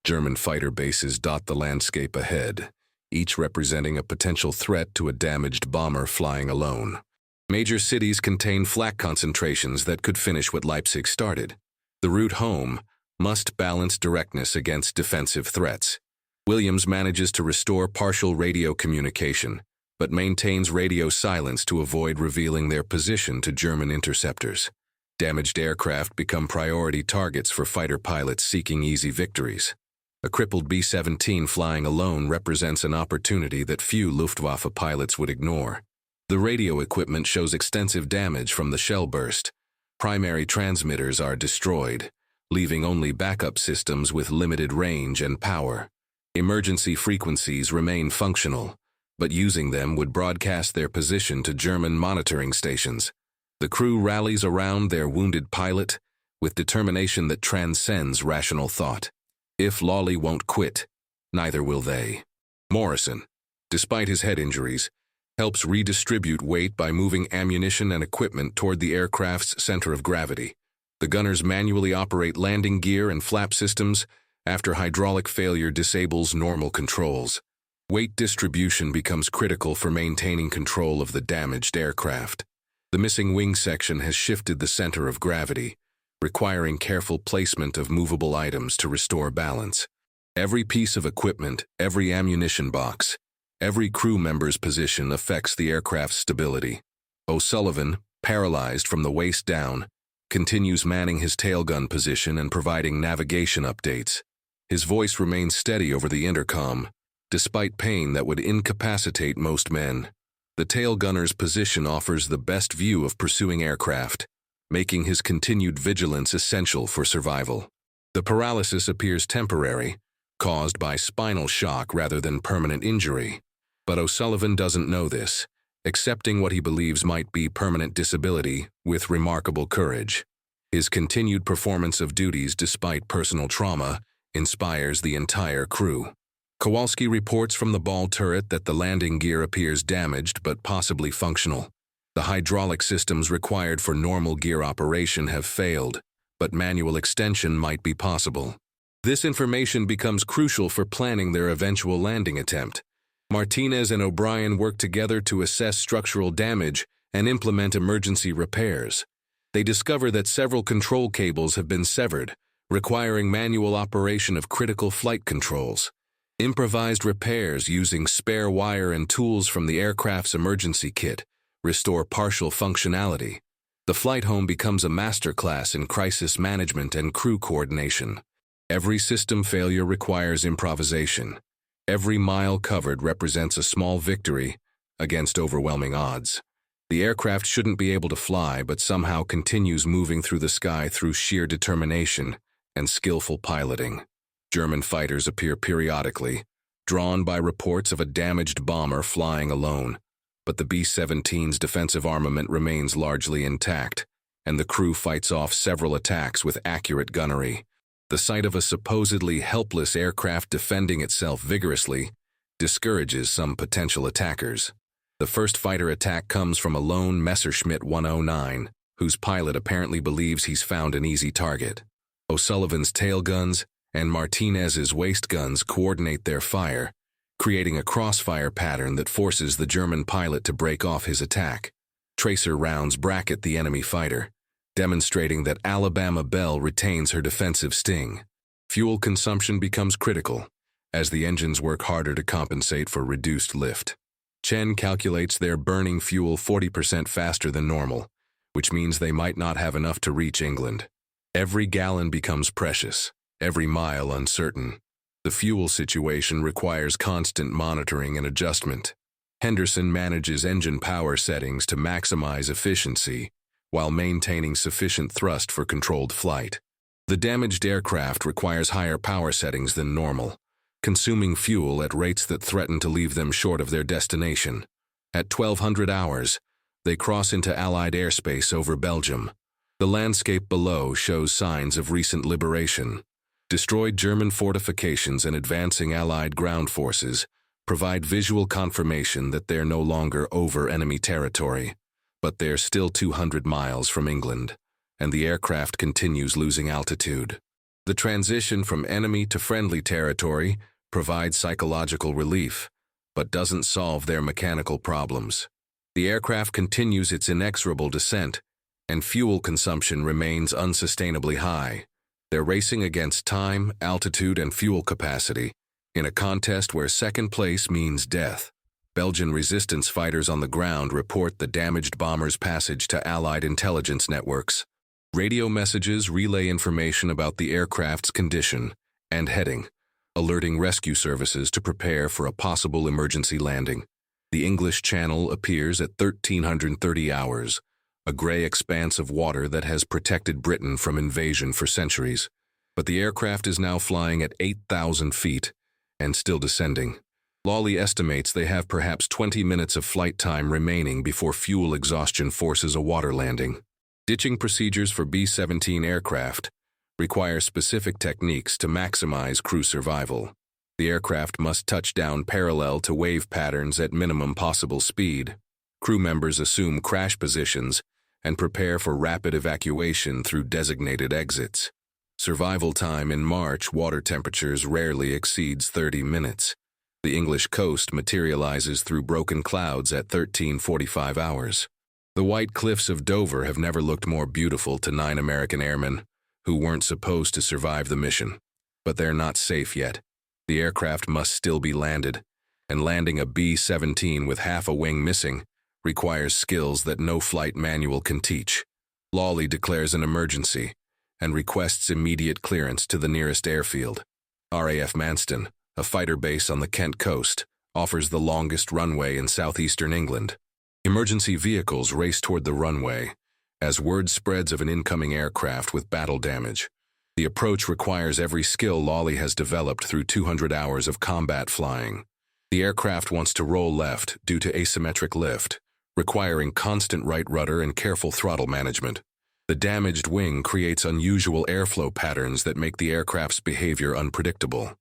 German fighter bases dot the landscape ahead, each representing a potential threat to a damaged bomber flying alone. Major cities contain flak concentrations that could finish what Leipzig started. The route home must balance directness against defensive threats. Williams manages to restore partial radio communication, but maintains radio silence to avoid revealing their position to German interceptors. Damaged aircraft become priority targets for fighter pilots seeking easy victories. A crippled B-17 flying alone represents an opportunity that few Luftwaffe pilots would ignore. The radio equipment shows extensive damage from the shell burst. Primary transmitters are destroyed, leaving only backup systems with limited range and power. Emergency frequencies remain functional, but using them would broadcast their position to German monitoring stations. The crew rallies around their wounded pilot with determination that transcends rational thought. If Lawley won't quit, neither will they. Morrison, despite his head injuries, helps redistribute weight by moving ammunition and equipment toward the aircraft's center of gravity. The gunners manually operate landing gear and flap systems after hydraulic failure disables normal controls. Weight distribution becomes critical for maintaining control of the damaged aircraft. The missing wing section has shifted the center of gravity, requiring careful placement of movable items to restore balance. Every piece of equipment, every ammunition box, every crew member's position affects the aircraft's stability. O'Sullivan, paralyzed from the waist down, continues manning his tailgun position and providing navigation updates. His voice remains steady over the intercom, despite pain that would incapacitate most men. The tail gunner's position offers the best view of pursuing aircraft, making his continued vigilance essential for survival. The paralysis appears temporary, caused by spinal shock rather than permanent injury. But O'Sullivan doesn't know this, accepting what he believes might be permanent disability with remarkable courage. His continued performance of duties despite personal trauma inspires the entire crew. Kowalski reports from the ball turret that the landing gear appears damaged but possibly functional. The hydraulic systems required for normal gear operation have failed, but manual extension might be possible. This information becomes crucial for planning their eventual landing attempt. Martinez and O'Brien work together to assess structural damage and implement emergency repairs. They discover that several control cables have been severed, requiring manual operation of critical flight controls. Improvised repairs using spare wire and tools from the aircraft's emergency kit restore partial functionality. The flight home becomes a masterclass in crisis management and crew coordination. Every system failure requires improvisation. Every mile covered represents a small victory against overwhelming odds. The aircraft shouldn't be able to fly, but somehow continues moving through the sky through sheer determination and skillful piloting. German fighters appear periodically, drawn by reports of a damaged bomber flying alone. But the B-17's defensive armament remains largely intact, and the crew fights off several attacks with accurate gunnery. The sight of a supposedly helpless aircraft defending itself vigorously discourages some potential attackers. The first fighter attack comes from a lone Messerschmitt 109, whose pilot apparently believes he's found an easy target. O'Sullivan's tail guns and Martinez's waist guns coordinate their fire, creating a crossfire pattern that forces the German pilot to break off his attack. Tracer rounds bracket the enemy fighter, demonstrating that Alabama Belle retains her defensive sting. Fuel consumption becomes critical, as the engines work harder to compensate for reduced lift. Chen calculates they're burning fuel 40% faster than normal, which means they might not have enough to reach England. Every gallon becomes precious, every mile uncertain. The fuel situation requires constant monitoring and adjustment. Henderson manages engine power settings to maximize efficiency while maintaining sufficient thrust for controlled flight. The damaged aircraft requires higher power settings than normal, consuming fuel at rates that threaten to leave them short of their destination. At 1200 hours, they cross into Allied airspace over Belgium. The landscape below shows signs of recent liberation. Destroyed German fortifications and advancing Allied ground forces provide visual confirmation that they're no longer over enemy territory, but they're still 200 miles from England, and the aircraft continues losing altitude. The transition from enemy to friendly territory provides psychological relief, but doesn't solve their mechanical problems. The aircraft continues its inexorable descent, and fuel consumption remains unsustainably high. They're racing against time, altitude, and fuel capacity, in a contest where second place means death. Belgian resistance fighters on the ground report the damaged bomber's passage to Allied intelligence networks. Radio messages relay information about the aircraft's condition and heading, alerting rescue services to prepare for a possible emergency landing. The English Channel appears at 1330 hours, a gray expanse of water that has protected Britain from invasion for centuries. But the aircraft is now flying at 8,000 feet and still descending. Lawley estimates they have perhaps 20 minutes of flight time remaining before fuel exhaustion forces a water landing. Ditching procedures for B-17 aircraft require specific techniques to maximize crew survival. The aircraft must touch down parallel to wave patterns at minimum possible speed. Crew members assume crash positions and prepare for rapid evacuation through designated exits. Survival time in March, water temperatures rarely exceeds 30 minutes. The English coast materializes through broken clouds at 1345 hours. The white cliffs of Dover have never looked more beautiful to 9 American airmen who weren't supposed to survive the mission. But they're not safe yet. The aircraft must still be landed, and landing a B-17 with half a wing missing requires skills that no flight manual can teach. Lawley declares an emergency and requests immediate clearance to the nearest airfield. RAF Manston, a fighter base on the Kent coast, offers the longest runway in southeastern England. Emergency vehicles race toward the runway as word spreads of an incoming aircraft with battle damage. The approach requires every skill Lawley has developed through 200 hours of combat flying. The aircraft wants to roll left due to asymmetric lift, requiring constant right rudder and careful throttle management. The damaged wing creates unusual airflow patterns that make the aircraft's behavior unpredictable.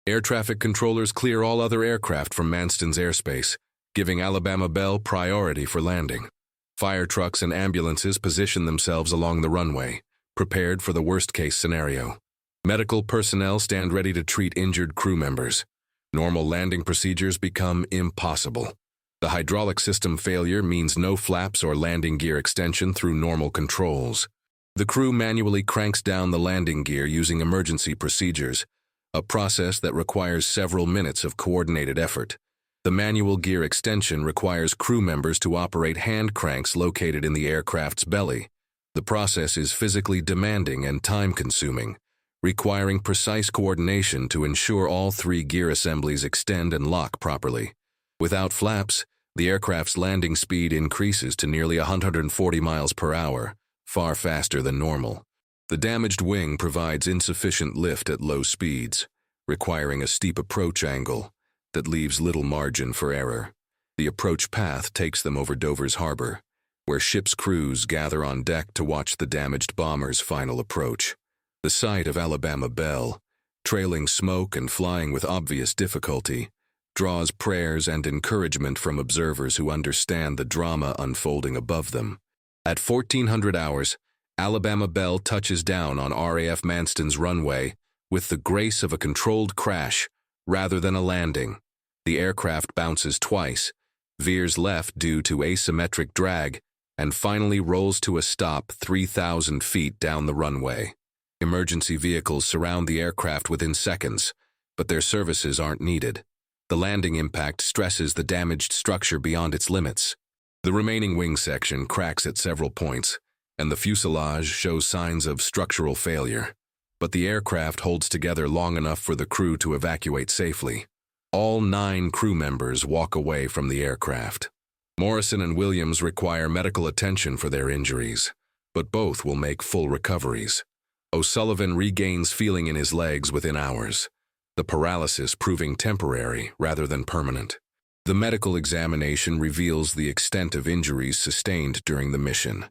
Air traffic controllers clear all other aircraft from Manston's airspace, giving Alabama Bell priority for landing. Fire trucks and ambulances position themselves along the runway, prepared for the worst-case scenario. Medical personnel stand ready to treat injured crew members. Normal landing procedures become impossible. The hydraulic system failure means no flaps or landing gear extension through normal controls. The crew manually cranks down the landing gear using emergency procedures, a process that requires several minutes of coordinated effort. The manual gear extension requires crew members to operate hand cranks located in the aircraft's belly. The process is physically demanding and time-consuming, requiring precise coordination to ensure all 3 gear assemblies extend and lock properly. Without flaps, the aircraft's landing speed increases to nearly 140 miles per hour, far faster than normal. The damaged wing provides insufficient lift at low speeds, requiring a steep approach angle that leaves little margin for error. The approach path takes them over Dover's harbor, where ships' crews gather on deck to watch the damaged bomber's final approach. The sight of Alabama Bell, trailing smoke and flying with obvious difficulty, draws prayers and encouragement from observers who understand the drama unfolding above them. At 1400 hours, Alabama Bell touches down on RAF Manston's runway with the grace of a controlled crash rather than a landing. The aircraft bounces twice, veers left due to asymmetric drag, and finally rolls to a stop 3,000 feet down the runway. Emergency vehicles surround the aircraft within seconds, but their services aren't needed. The landing impact stresses the damaged structure beyond its limits. The remaining wing section cracks at several points, and the fuselage shows signs of structural failure. But the aircraft holds together long enough for the crew to evacuate safely. All 9 crew members walk away from the aircraft. Morrison and Williams require medical attention for their injuries, but both will make full recoveries. O'Sullivan regains feeling in his legs within hours, the paralysis proving temporary rather than permanent. The medical examination reveals the extent of injuries sustained during the mission.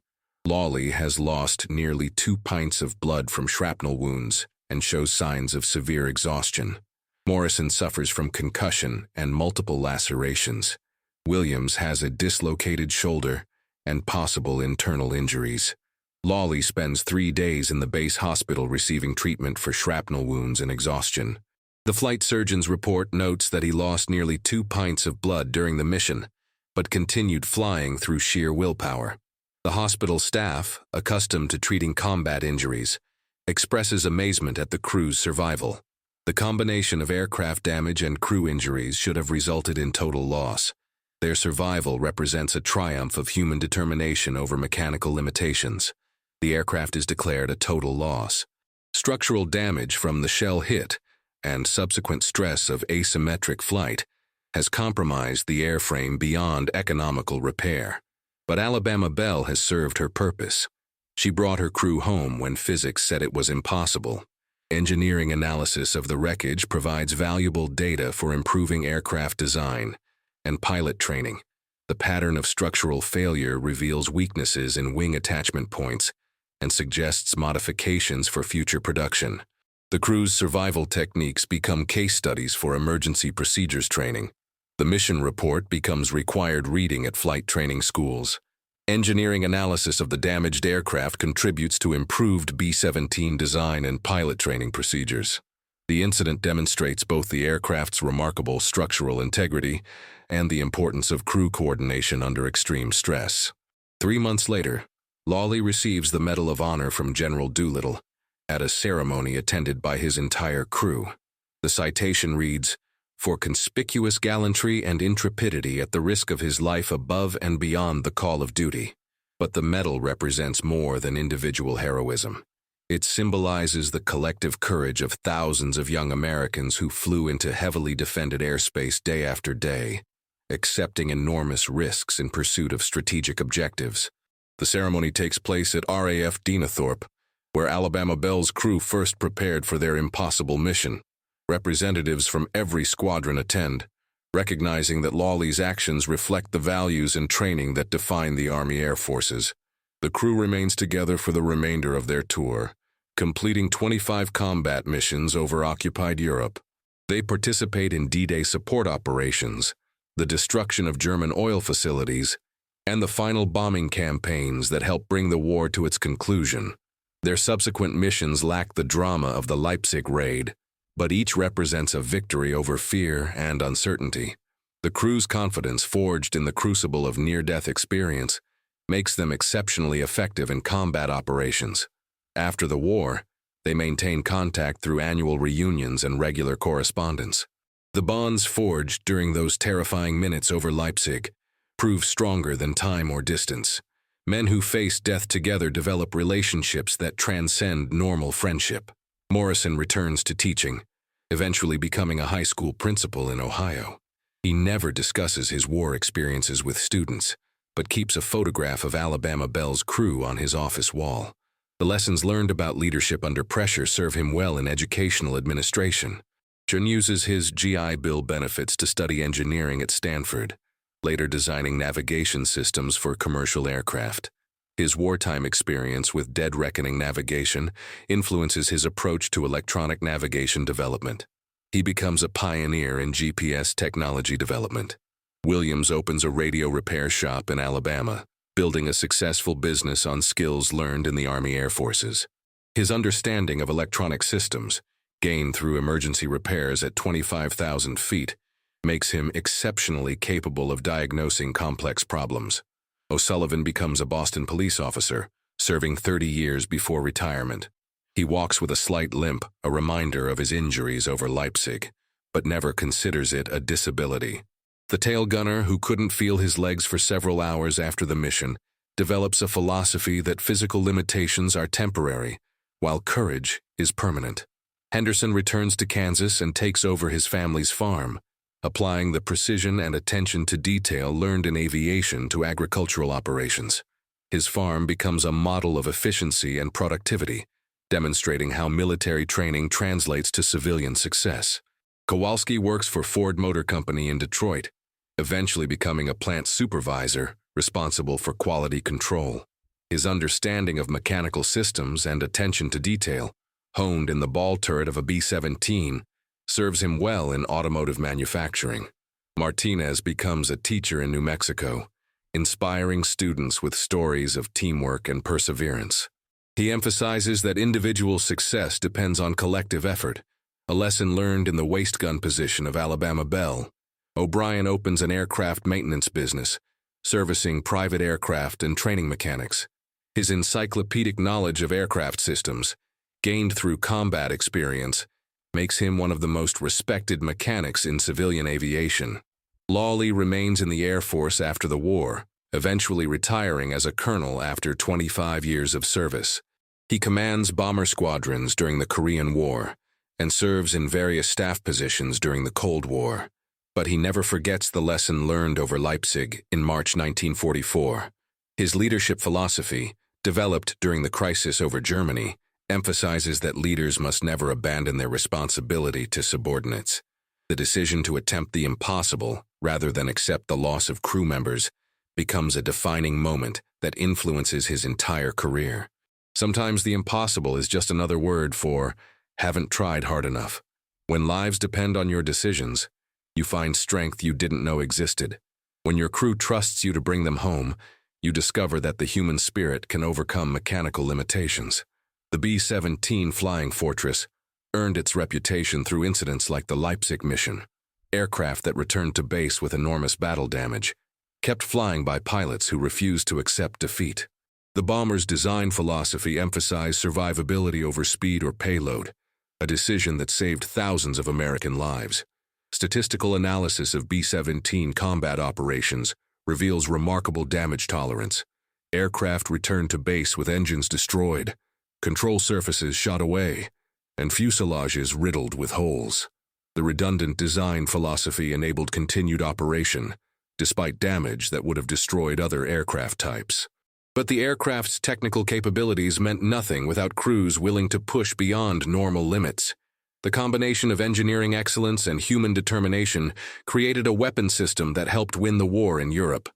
Lawley has lost nearly 2 pints of blood from shrapnel wounds and shows signs of severe exhaustion. Morrison suffers from concussion and multiple lacerations. Williams has a dislocated shoulder and possible internal injuries. Lawley spends 3 days in the base hospital receiving treatment for shrapnel wounds and exhaustion. The flight surgeon's report notes that he lost nearly 2 pints of blood during the mission, but continued flying through sheer willpower. The hospital staff, accustomed to treating combat injuries, expresses amazement at the crew's survival. The combination of aircraft damage and crew injuries should have resulted in total loss. Their survival represents a triumph of human determination over mechanical limitations. The aircraft is declared a total loss. Structural damage from the shell hit and subsequent stress of asymmetric flight has compromised the airframe beyond economical repair. But Alabama Belle has served her purpose. She brought her crew home when physics said it was impossible. Engineering analysis of the wreckage provides valuable data for improving aircraft design and pilot training. The pattern of structural failure reveals weaknesses in wing attachment points and suggests modifications for future production. The crew's survival techniques become case studies for emergency procedures training. The mission report becomes required reading at flight training schools. Engineering analysis of the damaged aircraft contributes to improved B-17 design and pilot training procedures. The incident demonstrates both the aircraft's remarkable structural integrity and the importance of crew coordination under extreme stress. 3 months later, Lawley receives the Medal of Honor from General Doolittle at a ceremony attended by his entire crew. The citation reads, "For conspicuous gallantry and intrepidity at the risk of his life above and beyond the call of duty." But the medal represents more than individual heroism. It symbolizes the collective courage of thousands of young Americans who flew into heavily defended airspace day after day, accepting enormous risks in pursuit of strategic objectives. The ceremony takes place at RAF Deenethorpe, where Alabama Belle's crew first prepared for their impossible mission. Representatives from every squadron attend, recognizing that Lawley's actions reflect the values and training that define the Army Air Forces. The crew remains together for the remainder of their tour, completing 25 combat missions over occupied Europe. They participate in D-Day support operations, the destruction of German oil facilities, and the final bombing campaigns that help bring the war to its conclusion. Their subsequent missions lack the drama of the Leipzig raid, but each represents a victory over fear and uncertainty. The crew's confidence, forged in the crucible of near-death experience, makes them exceptionally effective in combat operations. After the war, they maintain contact through annual reunions and regular correspondence. The bonds forged during those terrifying minutes over Leipzig prove stronger than time or distance. Men who face death together develop relationships that transcend normal friendship. Morrison returns to teaching, eventually becoming a high school principal in Ohio. He never discusses his war experiences with students, but keeps a photograph of Alabama Belle's crew on his office wall. The lessons learned about leadership under pressure serve him well in educational administration. John uses his GI Bill benefits to study engineering at Stanford, later designing navigation systems for commercial aircraft. His wartime experience with dead reckoning navigation influences his approach to electronic navigation development. He becomes a pioneer in GPS technology development. Williams opens a radio repair shop in Alabama, building a successful business on skills learned in the Army Air Forces. His understanding of electronic systems, gained through emergency repairs at 25,000 feet, makes him exceptionally capable of diagnosing complex problems. O'Sullivan becomes a Boston police officer, serving 30 years before retirement. He walks with a slight limp, a reminder of his injuries over Leipzig, but never considers it a disability. The tail gunner, who couldn't feel his legs for several hours after the mission, develops a philosophy that physical limitations are temporary, while courage is permanent. Henderson returns to Kansas and takes over his family's farm, applying the precision and attention to detail learned in aviation to agricultural operations. His farm becomes a model of efficiency and productivity, demonstrating how military training translates to civilian success. Kowalski works for Ford Motor Company in Detroit, eventually becoming a plant supervisor responsible for quality control. His understanding of mechanical systems and attention to detail, honed in the ball turret of a B-17, serves him well in automotive manufacturing. Martinez becomes a teacher in New Mexico, inspiring students with stories of teamwork and perseverance. He emphasizes that individual success depends on collective effort, a lesson learned in the waist gun position of Alabama Bell. O'Brien opens an aircraft maintenance business, servicing private aircraft and training mechanics. His encyclopedic knowledge of aircraft systems, gained through combat experience, makes him one of the most respected mechanics in civilian aviation. Lawley remains in the Air Force after the war, eventually retiring as a colonel after 25 years of service. He commands bomber squadrons during the Korean War and serves in various staff positions during the Cold War. But he never forgets the lesson learned over Leipzig in March 1944. His leadership philosophy, developed during the crisis over Germany, emphasizes that leaders must never abandon their responsibility to subordinates. The decision to attempt the impossible, rather than accept the loss of crew members, becomes a defining moment that influences his entire career. Sometimes the impossible is just another word for haven't tried hard enough. When lives depend on your decisions, you find strength you didn't know existed. When your crew trusts you to bring them home, you discover that the human spirit can overcome mechanical limitations. The B-17 Flying Fortress earned its reputation through incidents like the Leipzig mission. Aircraft that returned to base with enormous battle damage, kept flying by pilots who refused to accept defeat. The bomber's design philosophy emphasized survivability over speed or payload, a decision that saved thousands of American lives. Statistical analysis of B-17 combat operations reveals remarkable damage tolerance. Aircraft returned to base with engines destroyed, control surfaces shot away, and fuselages riddled with holes. The redundant design philosophy enabled continued operation, despite damage that would have destroyed other aircraft types. But the aircraft's technical capabilities meant nothing without crews willing to push beyond normal limits. The combination of engineering excellence and human determination created a weapon system that helped win the war in Europe.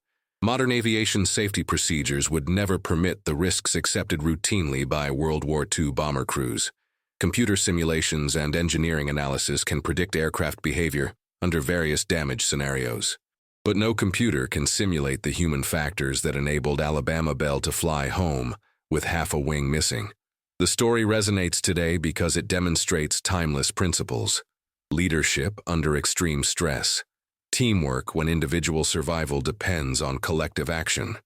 Modern aviation safety procedures would never permit the risks accepted routinely by World War II bomber crews. Computer simulations and engineering analysis can predict aircraft behavior under various damage scenarios. But no computer can simulate the human factors that enabled Alabama Bell to fly home with half a wing missing. The story resonates today because it demonstrates timeless principles: leadership under extreme stress, teamwork when individual survival depends on collective action,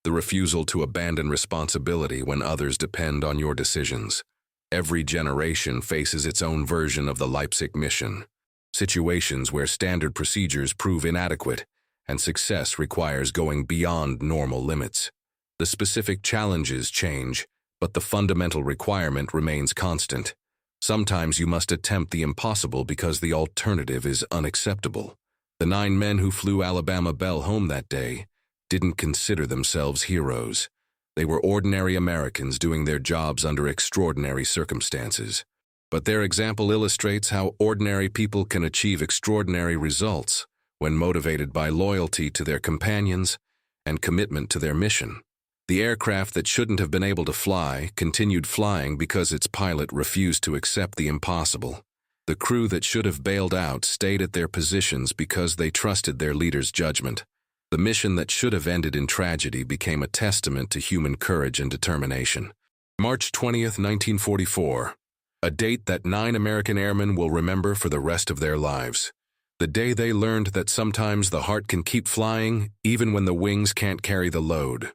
the refusal to abandon responsibility when others depend on your decisions. Every generation faces its own version of the Leipzig mission, situations where standard procedures prove inadequate and success requires going beyond normal limits. The specific challenges change, but the fundamental requirement remains constant. Sometimes you must attempt the impossible because the alternative is unacceptable. The 9 men who flew Alabama Bell home that day didn't consider themselves heroes. They were ordinary Americans doing their jobs under extraordinary circumstances. But their example illustrates how ordinary people can achieve extraordinary results when motivated by loyalty to their companions and commitment to their mission. The aircraft that shouldn't have been able to fly continued flying because its pilot refused to accept the impossible. The crew that should have bailed out stayed at their positions because they trusted their leader's judgment. The mission that should have ended in tragedy became a testament to human courage and determination. March 20th, 1944, a date that 9 American airmen will remember for the rest of their lives. The day they learned that sometimes the heart can keep flying even when the wings can't carry the load.